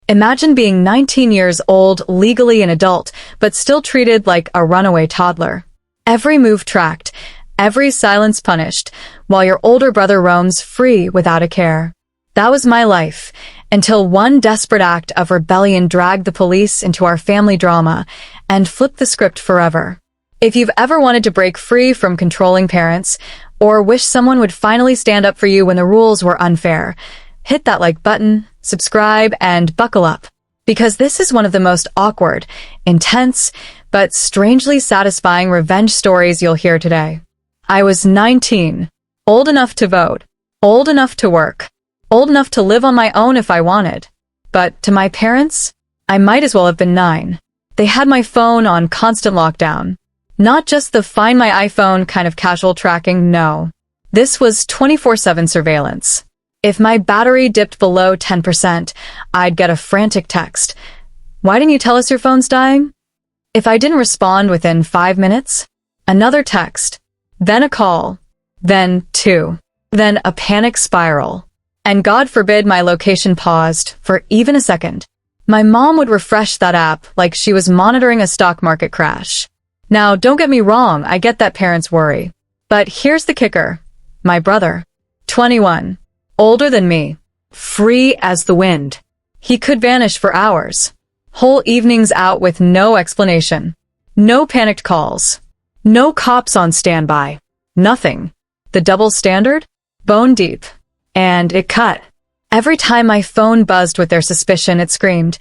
Imagine being 19 years old, legally an adult, but still treated like a runaway toddler. Every move tracked, every silence punished, while your older brother roams free without a care. That was my life, until one desperate act of rebellion dragged the police into our family drama and flipped the script forever. If you've ever wanted to break free from controlling parents, or wish someone would finally stand up for you when the rules were unfair, hit that like button, subscribe, and buckle up. Because this is one of the most awkward, intense, but strangely satisfying revenge stories you'll hear today. I was 19, old enough to vote, old enough to work, old enough to live on my own if I wanted. But to my parents, I might as well have been 9. They had my phone on constant lockdown. Not just the Find My iPhone kind of casual tracking, no. This was 24/7 surveillance. If my battery dipped below 10%, I'd get a frantic text. Why didn't you tell us your phone's dying? If I didn't respond within 5 minutes, another text, then a call, then 2, then a panic spiral. And God forbid my location paused for even a second. My mom would refresh that app like she was monitoring a stock market crash. Now, don't get me wrong, I get that parents worry. But here's the kicker. My brother, 21, older than me, free as the wind. He could vanish for hours. Whole evenings out with no explanation. No panicked calls. No cops on standby. Nothing. The double standard? Bone deep. And it cut. Every time my phone buzzed with their suspicion, it screamed,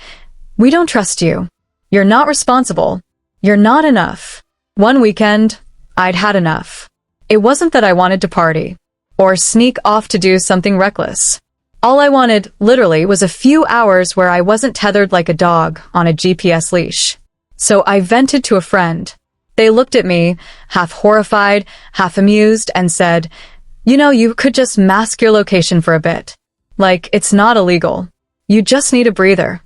"We don't trust you. You're not responsible. You're not enough." One weekend, I'd had enough. It wasn't that I wanted to party or sneak off to do something reckless. All I wanted, literally, was a few hours where I wasn't tethered like a dog on a GPS leash. So I vented to a friend. They looked at me, half horrified, half amused, and said, "You know, you could just mask your location for a bit. Like, it's not illegal. You just need a breather."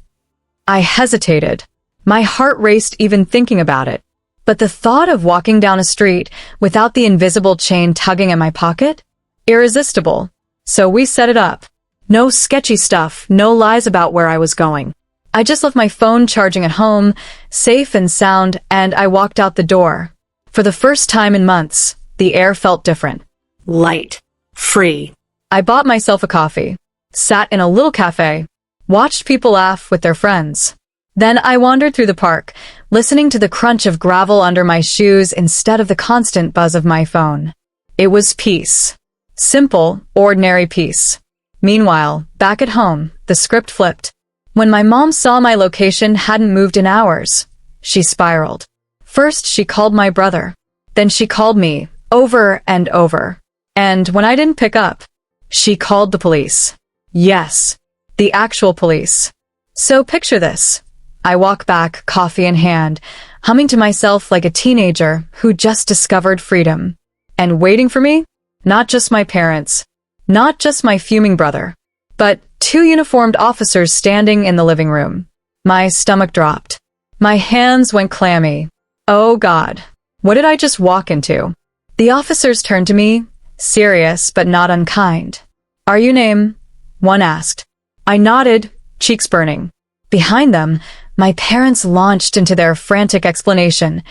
I hesitated. My heart raced even thinking about it. But the thought of walking down a street without the invisible chain tugging at my pocket? Irresistible. So we set it up. No sketchy stuff, no lies about where I was going. I just left my phone charging at home, safe and sound, and I walked out the door. For the first time in months, the air felt different. Light. Free. I bought myself a coffee, sat in a little cafe, watched people laugh with their friends. Then I wandered through the park, listening to the crunch of gravel under my shoes instead of the constant buzz of my phone. It was peace. Simple, ordinary peace. Meanwhile, back at home, the script flipped. When my mom saw my location hadn't moved in hours, she spiraled. First, she called my brother. Then she called me, over and over. And when I didn't pick up, she called the police. Yes, the actual police. So picture this. I walk back, coffee in hand, humming to myself like a teenager who just discovered freedom. And waiting for me? Not just my parents, not just my fuming brother, but 2 uniformed officers standing in the living room. My stomach dropped. My hands went clammy. Oh God, what did I just walk into? The officers turned to me, serious but not unkind. "Are you name?" one asked. I nodded, cheeks burning. Behind them, my parents launched into their frantic explanation.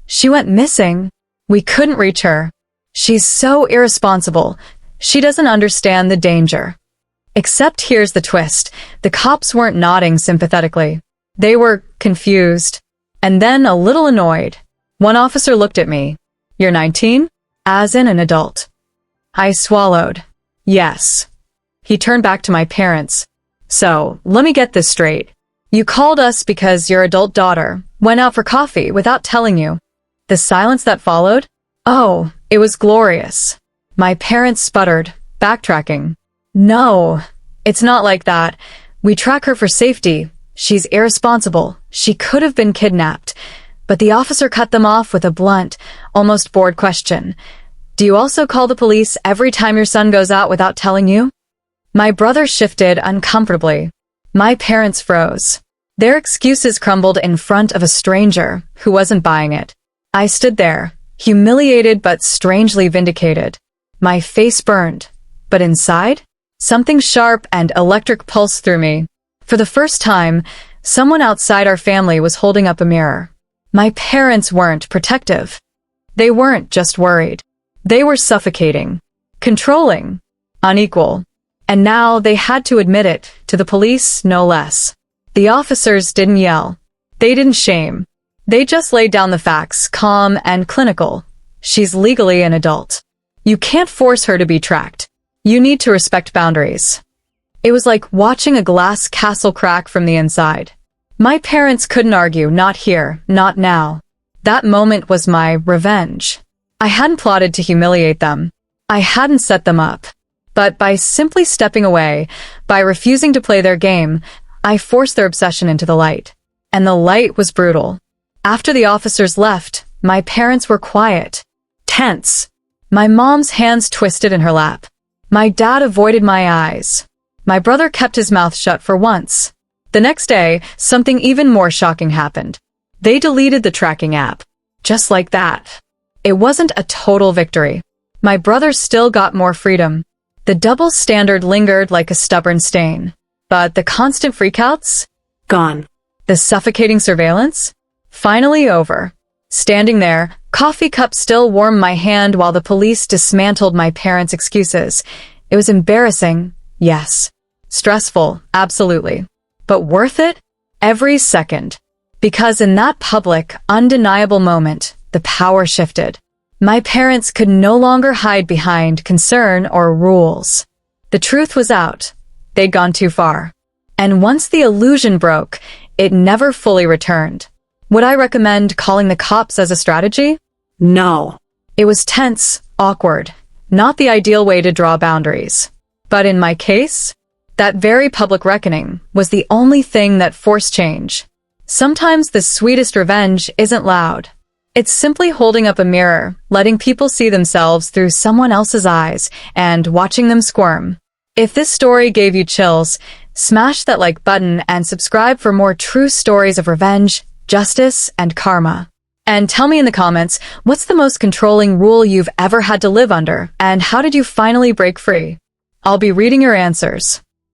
"She went missing. We couldn't reach her. She's so irresponsible. She doesn't understand the danger." Except here's the twist. The cops weren't nodding sympathetically. They were confused, and then a little annoyed. One officer looked at me. "You're 19? As in an adult." I swallowed. "Yes." He turned back to my parents. "So, let me get this straight. You called us because your adult daughter went out for coffee without telling you." The silence that followed? Oh, it was glorious. My parents sputtered, backtracking. "No, it's not like that. We track her for safety. She's irresponsible. She could have been kidnapped." But the officer cut them off with a blunt, almost bored question. "Do you also call the police every time your son goes out without telling you?" My brother shifted uncomfortably. My parents froze. Their excuses crumbled in front of a stranger who wasn't buying it. I stood there, humiliated but strangely vindicated. My face burned, but inside, something sharp and electric pulsed through me. For the first time, someone outside our family was holding up a mirror. My parents weren't protective. They weren't just worried. They were suffocating, controlling, unequal. And now they had to admit it, to the police, no less. The officers didn't yell. They didn't shame. They just laid down the facts, calm and clinical. She's legally an adult. You can't force her to be tracked. You need to respect boundaries. It was like watching a glass castle crack from the inside. My parents couldn't argue, not here, not now. That moment was my revenge. I hadn't plotted to humiliate them. I hadn't set them up. But by simply stepping away, by refusing to play their game, I forced their obsession into the light. And the light was brutal. After the officers left, my parents were quiet, tense. My mom's hands twisted in her lap. My dad avoided my eyes. My brother kept his mouth shut for once. The next day, something even more shocking happened. They deleted the tracking app. Just like that. It wasn't a total victory. My brother still got more freedom. The double standard lingered like a stubborn stain. But the constant freakouts? Gone. The suffocating surveillance? Finally over. Standing there, coffee cup still warmed my hand while the police dismantled my parents' excuses. It was embarrassing, yes. Stressful, absolutely. But worth it? Every second. Because in that public, undeniable moment, the power shifted. My parents could no longer hide behind concern or rules. The truth was out. They'd gone too far. And once the illusion broke, it never fully returned. Would I recommend calling the cops as a strategy? No. It was tense, awkward, not the ideal way to draw boundaries. But in my case, that very public reckoning was the only thing that forced change. Sometimes the sweetest revenge isn't loud. It's simply holding up a mirror, letting people see themselves through someone else's eyes, and watching them squirm. If this story gave you chills, smash that like button and subscribe for more true stories of revenge, justice, and karma. And tell me in the comments, what's the most controlling rule you've ever had to live under, and how did you finally break free? I'll be reading your answers.